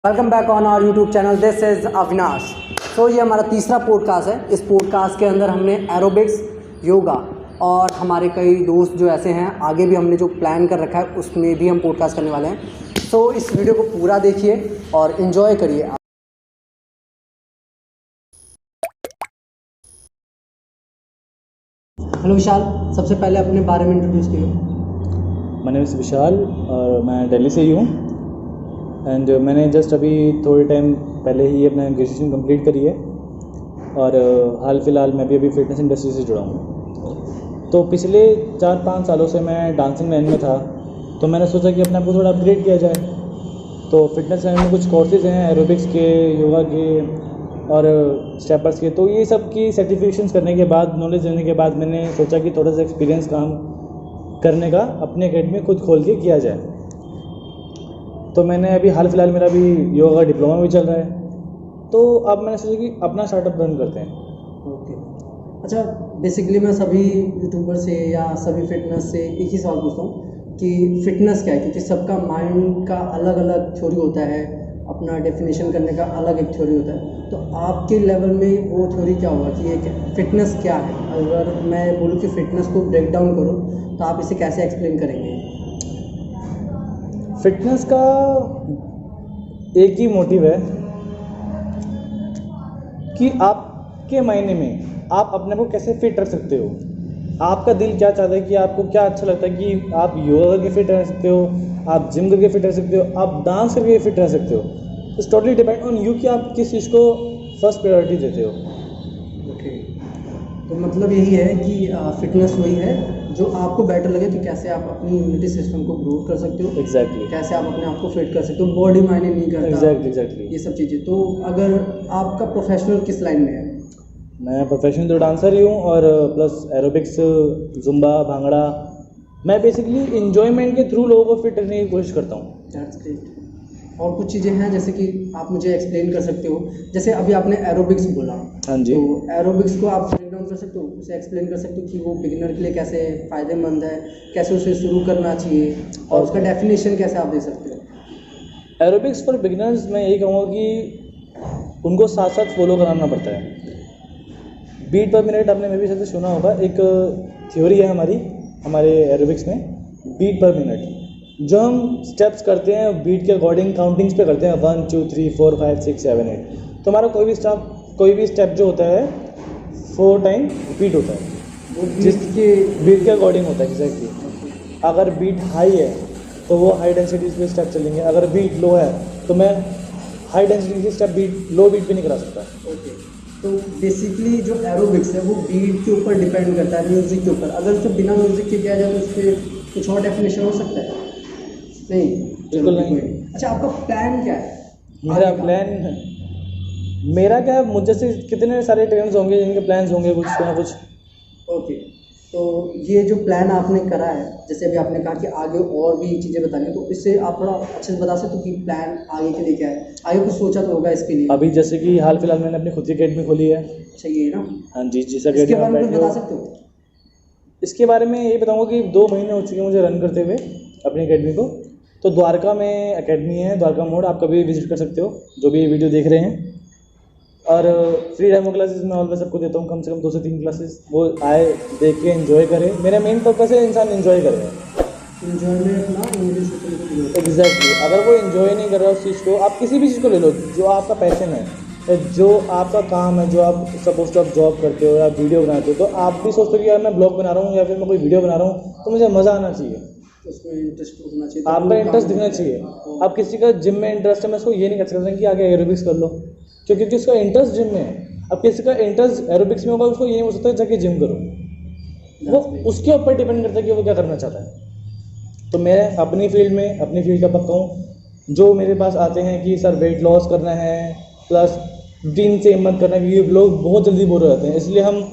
Welcome back on our YouTube channel. This is Avinash. So ये हमारा तीसरा पॉडकास्ट है। इस पॉडकास्ट के अंदर हमने एरोबिक्स, योगा और हमारे कई दोस्त जो ऐसे हैं, आगे भी हमने जो प्लान कर रखा है उसमें भी हम पॉडकास्ट करने वाले हैं। सो इस वीडियो को पूरा देखिए और इन्जॉय करिए। हेलो विशाल, सबसे पहले अपने बारे में इंट्रोड्यूस कीजिए। माय नेम इज़ विशाल और मैं दिल्ली से ही हूँ एंड मैंने जस्ट अभी थोड़े टाइम पहले ही अपना ग्रेजुएशन कंप्लीट करी है और हाल फिलहाल मैं भी अभी फिटनेस इंडस्ट्री से जुड़ा हूँ। तो पिछले 4-5 सालों से मैं डांसिंग लाइन में था, तो मैंने सोचा कि अपने आप को थोड़ा अपग्रेड किया जाए। तो फिटनेस लाइन में कुछ कोर्सेज हैं एरोबिक्स के, योगा के और स्टेपर्स के। तो ये सब की सर्टिफिकेशंस करने के बाद, नॉलेज लेने के बाद मैंने सोचा कि थोड़ा सा एक्सपीरियंस काम करने का अपने एकेडमी खुद खोल के किया जाए। तो मैंने अभी हाल फिलहाल मेरा भी योगा का डिप्लोमा भी चल रहा है, तो अब मैंने सोचा कि अपना स्टार्टअप रन करते हैं। ओके, अच्छा, बेसिकली मैं सभी यूट्यूबर से या सभी फिटनेस से एक ही सवाल पूछता हूँ कि फिटनेस क्या है, क्योंकि सबका माइंड का अलग अलग थ्योरी होता है, अपना डेफिनेशन करने का अलग एक थ्योरी होता है। तो आपके लेवल में वो थ्योरी क्या होगा कि एक फिटनेस क्या है? अगर मैं बोलूँ कि फिटनेस को ब्रेक डाउन करो तो आप इसे कैसे एक्सप्लेन करेंगे? फिटनेस का एक ही मोटिव है कि आपके मायने में आप अपने को कैसे फिट रख सकते हो। आपका दिल क्या चाहता है, कि आपको क्या अच्छा लगता है कि आप योगा करके फिट रह सकते हो, आप जिम करके फिट रह सकते हो, आप डांस करके फिट रह सकते हो। It's totally depend on you कि आप किस चीज़ को फर्स्ट प्रायोरिटी देते हो। ओके, तो मतलब यही है कि फिटनेस वही है जो आपको बेटर लगे, तो कैसे आप अपनी इम्यूनिटी सिस्टम को ग्रो कर सकते हो, एग्जैक्टली, कैसे आप अपने आप को फिट कर सकते हो, बॉडी मायने नहीं करता। एग्जैक्टली। ये सब चीज़ें। तो अगर आपका प्रोफेशनल किस लाइन में है? मैं प्रोफेशनल तो डांसर ही हूँ और प्लस एरोबिक्स, जुम्बा, भांगड़ा। मैं बेसिकली इन्जॉयमेंट के थ्रू लोगों को फिट रखने की कोशिश करता हूँ। That's great. और कुछ चीज़ें हैं जैसे कि आप मुझे एक्सप्लेन कर सकते हो, जैसे अभी आपने एरोबिक्स बोला। हाँ जी। तो एरोबिक्स को आप ब्रेक डाउन कर सकते हो, उसे एक्सप्लेन कर सकते हो कि वो बिगिनर के लिए कैसे फ़ायदेमंद है, कैसे उसे शुरू करना चाहिए और उसका डेफिनेशन कैसे आप दे सकते हो? एरोबिक्स फॉर बिगिनर्स मैं यही कहूँगा कि उनको साथ साथ फॉलो कराना पड़ता है। बीट पर मिनट आपने मे भी शायद सुना होगा, एक थ्योरी है हमारे एरोबिक्स में, बीट पर मिनट। जो हम स्टेप्स करते हैं बीट के अकॉर्डिंग काउंटिंग्स पे करते हैं, 1 2 3 4 5 6 7 8। तो हमारा कोई भी स्टेप जो होता है 4 टाइम रिपीट होता है, वो जिसके बीट के अकॉर्डिंग होता है। एग्जैक्टली। अगर बीट हाई है तो वो हाई डेंसिटी पे स्टेप चलेंगे, अगर बीट लो है तो मैं हाई डेंसिटी के स्टेप लो बीट पे नहीं करा सकता। ओके, तो बेसिकली जो एरोबिक्स है वो बीट के ऊपर डिपेंड करता है, म्यूज़िक के ऊपर। अगर उसे बिना म्यूज़िक के किया जाए तो उस पर कुछ और डेफिनेशन हो सकता है? नहीं, बिल्कुल नहीं। अच्छा, आपका प्लान क्या है? मेरा प्लान, मेरा क्या है, मुझे से कितने सारे ट्रेनर्स होंगे जिनके प्लान्स होंगे कुछ ना कुछ। ओके, तो ये जो प्लान आपने करा है, जैसे अभी आपने कहा कि आगे और भी चीज़ें बतानी है, तो इससे आप थोड़ा अच्छे से बता सकते हो कि प्लान आगे के लिए क्या है? आगे कुछ सोचा तो होगा इसके लिए। अभी जैसे कि हाल फिलहाल मैंने अपनी खुद की अकेडमी खोली है। अच्छा, ये ना, हाँ जी, जिस इसके अकेडमी बारे में में कुछ बैठे बता हो। सकते हो? इसके बारे में ये बताऊंगा कि 2 महीने हो चुके हैं मुझे रन करते हुए अपनी अकेडमी को। तो द्वारका में अकेडमी है, द्वारका मोड़, आप कभी विजिट कर सकते हो जो भी वीडियो देख रहे हैं। और फ्री डेमो क्लासेस मैं ऑलवेज सबको देता हूँ, कम से कम 2 से 3 क्लासेस। वो आए, देख के एंजॉय करें। मेरा मेन पर्पस है इंसान एंजॉय करे। इन्जॉयमेंट अपना इंग्लिश में। एग्जैक्टली। अगर वो एंजॉय नहीं कर रहा उस चीज़ को, आप किसी भी चीज़ को ले लो जो आपका पैशन है, जो आपका काम है, जो आप सपोज टू आप जॉब करते हो या वीडियो बनाते हो, तो आप भी सोचते हो कि यार मैं ब्लॉग बना रहा हूँ या फिर मैं कोई वीडियो बना रहा हूँ तो मुझे मज़ा आना चाहिए, उसमें इंटरेस्ट होना चाहिए, आपका इंटरेस्ट दिखना चाहिए। आप किसी का जिम में इंटरेस्ट है, मैं उसको ये नहीं कह सकता कि आगे एरोबिक्स कर लो, क्योंकि उसका इंटरेस्ट जिम में है। अब किसी का इंटरेस्ट एरोबिक्स में होगा, उसको ये नहीं हो सकता जाके जिम करो। वो उसके ऊपर डिपेंड करता है कि वो क्या करना चाहता है। तो मैं अपनी फील्ड का पक्का हूँ। जो मेरे पास आते हैं कि सर वेट लॉस करना है प्लस रूटीन से मत करना, क्योंकि लोग बहुत जल्दी बोर हो जाते हैं, इसलिए हम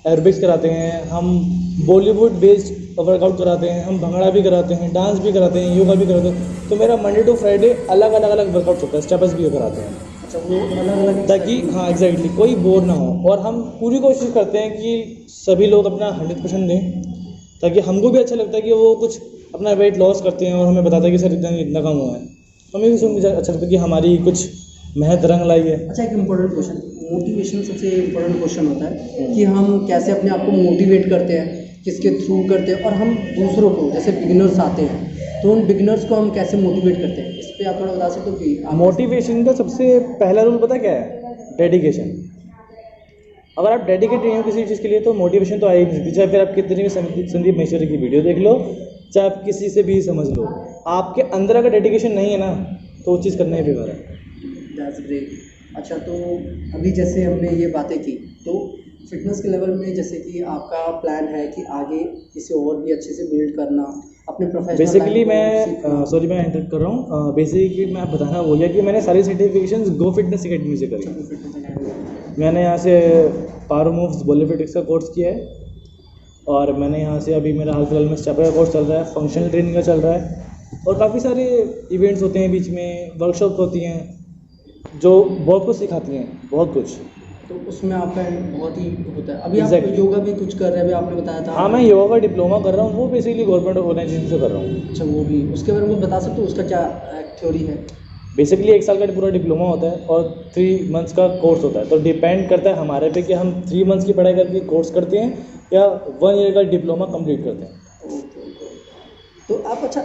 एरोबिक्स कराते हैं, हम बॉलीवुड बेस्ड वर्कआउट कराते हैं, हम भंगड़ा भी कराते हैं, डांस भी कराते हैं, योगा भी कराते हैं। तो मेरा मंडे टू फ्राइडे अलग अलग वर्कआउट होता है, स्टेप्स भी कराते हैं। अच्छा, वो अलग अलग, ताकि हाँ एग्जैक्टली कोई बोर ना हो। और हम पूरी कोशिश करते हैं कि सभी लोग अपना 100% दें, ताकि हमको भी अच्छा लगता है कि वो कुछ अपना वेट लॉस करते हैं और हमें बताते हैं कि सर इतना इतना कम हुआ है। तो मुझे अच्छा लगता है कि हमारी कुछ मेहनत रंग लाई है। अच्छा, एक इम्पोर्टेंट क्वेश्चन, मोटिवेशन सबसे इम्पोर्टेंट क्वेश्चन होता है कि हम कैसे अपने आप को मोटिवेट करते हैं, किसके थ्रू करते हैं, और हम दूसरों को, जैसे बिगिनर्स आते हैं तो उन बिगिनर्स को हम कैसे मोटिवेट करते हैं, इस पर आप थोड़ा बता सकते हो कि आप मोटिवेशन का सबसे पहला रूल पता क्या है? डेडिकेशन। अगर आप डेडिकेटेड नहीं हो किसी चीज़ के लिए तो मोटिवेशन तो आ ही नहीं सकती। चाहे फिर आप कितनी भी संदीप महेश्वरी की वीडियो देख लो, चाहे आप किसी से भी समझ लो, आपके अंदर अगर डेडिकेशन नहीं है ना तो वो चीज़ करना ही बेकार है। That's great. अच्छा, तो अभी जैसे हमने ये बातें की, तो फिटनेस के लेवल में जैसे कि आपका प्लान है कि आगे इसे और भी अच्छे से बिल्ड करना, अपने प्रोफेशनल बेसिकली मैं सॉरी मैं इंटरप्ट कर रहा हूँ। बेसिकली मैं बताना बोल गया कि मैंने सारी सर्टिफिकेशंस गो फिटनेस अकेडमी से करी। मैंने यहाँ से पावर मूव्स बॉलीफिटिक्स का कोर्स किया है, और मैंने यहाँ से अभी मेरा हाल फिलहाल में स्टेपर का कोर्स चल रहा है, फंक्शनल ट्रेनिंग का चल रहा है, और काफ़ी सारे इवेंट्स होते हैं बीच में, वर्कशॉप होती हैं जो बहुत कुछ सिखाती हैं, बहुत कुछ। तो उसमें आपका बहुत ही होता है। अभी आप योगा भी कुछ कर रहे हैं, अभी आपने बताया था। हाँ, मैं योगा का डिप्लोमा कर रहा हूँ, वो बेसिकली गवर्नमेंट ऑर्गेनाइजेशन से कर रहा हूँ। अच्छा, वो भी उसके बारे में बता सकते हो, उसका क्या थ्योरी है? बेसिकली 1 साल का पूरा डिप्लोमा होता है और 3 मंथ्स का कोर्स होता है। तो डिपेंड करता है हमारे पे कि हम 3 मंथ्स की पढ़ाई करके कोर्स करते हैं या 1 ईयर का डिप्लोमा कंप्लीट करते हैं। तो आप अच्छा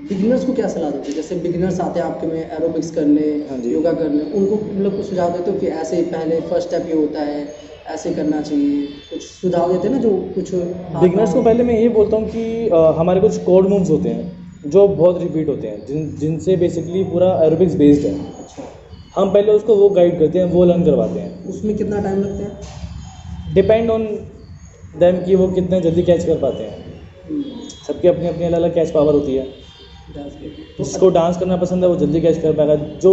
बिगिनर्स को क्या सलाह दोगे? जैसे बिगिनर्स आते हैं आपके में एरोबिक्स करने, योगा करने, उनको मतलब कुछ सुझाव देते हो कि ऐसे पहले फर्स्ट स्टेप ये होता है, ऐसे करना चाहिए, कुछ सुझाव देते हैं ना जो कुछ बिगिनर्स को? पहले मैं ये बोलता हूँ कि हमारे कुछ कोड मूव्स होते हैं जो बहुत रिपीट होते हैं, जिनसे बेसिकली पूरा एरोबिक्स बेस्ड है। अच्छा, हम पहले उसको वो गाइड करते हैं, वो लर्न करवाते हैं। उसमें कितना टाइम लगता है? डिपेंड ऑन देम कि वो कितने जल्दी कैच कर पाते हैं। सबकी अपनी अपनी अलग अलग कैच पावर होती है। जिसको डांस करना पसंद है वो जल्दी कैच कर पाएगा, जो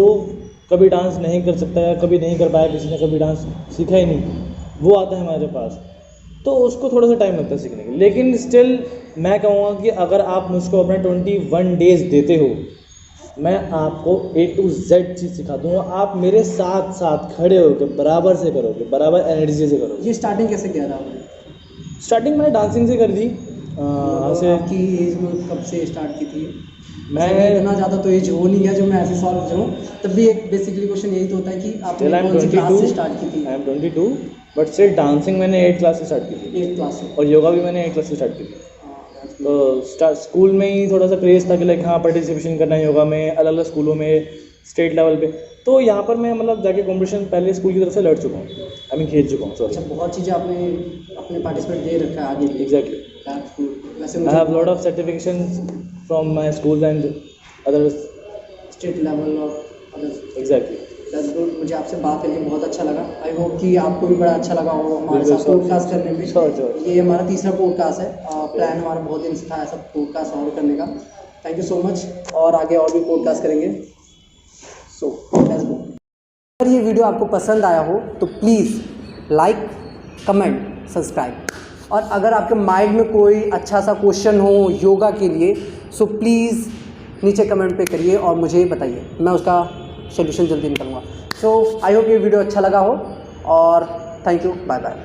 कभी डांस नहीं कर सकता है, कभी नहीं कर पाया, किसी ने कभी डांस सीखा ही नहीं, वो आता है हमारे पास, तो उसको थोड़ा सा टाइम लगता है सीखने के लिए। लेकिन स्टिल मैं कहूँगा कि अगर आप मुझको अपना 21 डेज़ देते हो, मैं आपको A to Z चीज़ सिखा दूँगा। आप मेरे साथ साथ खड़े होकर बराबर से करोगे, बराबर एनर्जी से करोगे। ये स्टार्टिंग कैसे किया था आपने? स्टार्टिंग मैंने डांसिंग से कर दी। वैसे आपकी एज में कब से स्टार्ट की थी? मैं इतना ज़्यादा तो एज हो नहीं गया जो मैं ऐसे सवाल पूछ रहा हूँ, तब भी एक बेसिकली क्वेश्चन यही तो होता है कि आपने कौन सी क्लास से स्टार्ट की थी? I am 22, but still dancing मैंने 8 क्लास से स्टार्ट की थी। 8 क्लास से? और योगा भी मैंने 8 क्लास से स्टार्ट की थी। तो स्कूल में ही थोड़ा सा क्रेज़ था कि लाइक हाँ पार्टिसिपेशन करना है योगा में, अलग अलग स्कूलों में, स्टेट लेवल पे। तो यहाँ पर मैं मतलब जाके कॉम्पिटिशन पहले स्कूल की तरफ से लड़ चुका हूँ, आई मीन खेल चुका हूँ। सॉरी। अच्छा, बहुत चीज़ें आपने अपने पार्टिसिपेट दे रखा है आगे भी। एग्जैक्टली। वैसे I have lot of certifications from my school and other state level और अदर। एग्जैक्टली। That's good. मुझे आपसे बात करके बहुत अच्छा लगा। आई होप कि आपको भी बड़ा अच्छा लगा हो हमारे साथ पॉडकास्ट करने में। ये हमारा तीसरा पॉडकास्ट है। प्लान हमारा बहुत दिन से था ऐसा पॉडकास्ट और करने का। थैंक यू सो मच, और आगे और भी पॉडकास्ट करेंगे। So that's good. अगर ये वीडियो आपको पसंद आया हो तो प्लीज़ लाइक, कमेंट, सब्सक्राइब, और अगर आपके माइंड में कोई अच्छा सा क्वेश्चन हो योगा के लिए, सो प्लीज़ नीचे कमेंट पे करिए और मुझे बताइए, मैं उसका सोल्यूशन जल्दी निकालूंगा। सो आई होप ये वीडियो अच्छा लगा हो, और थैंक यू, बाय बाय।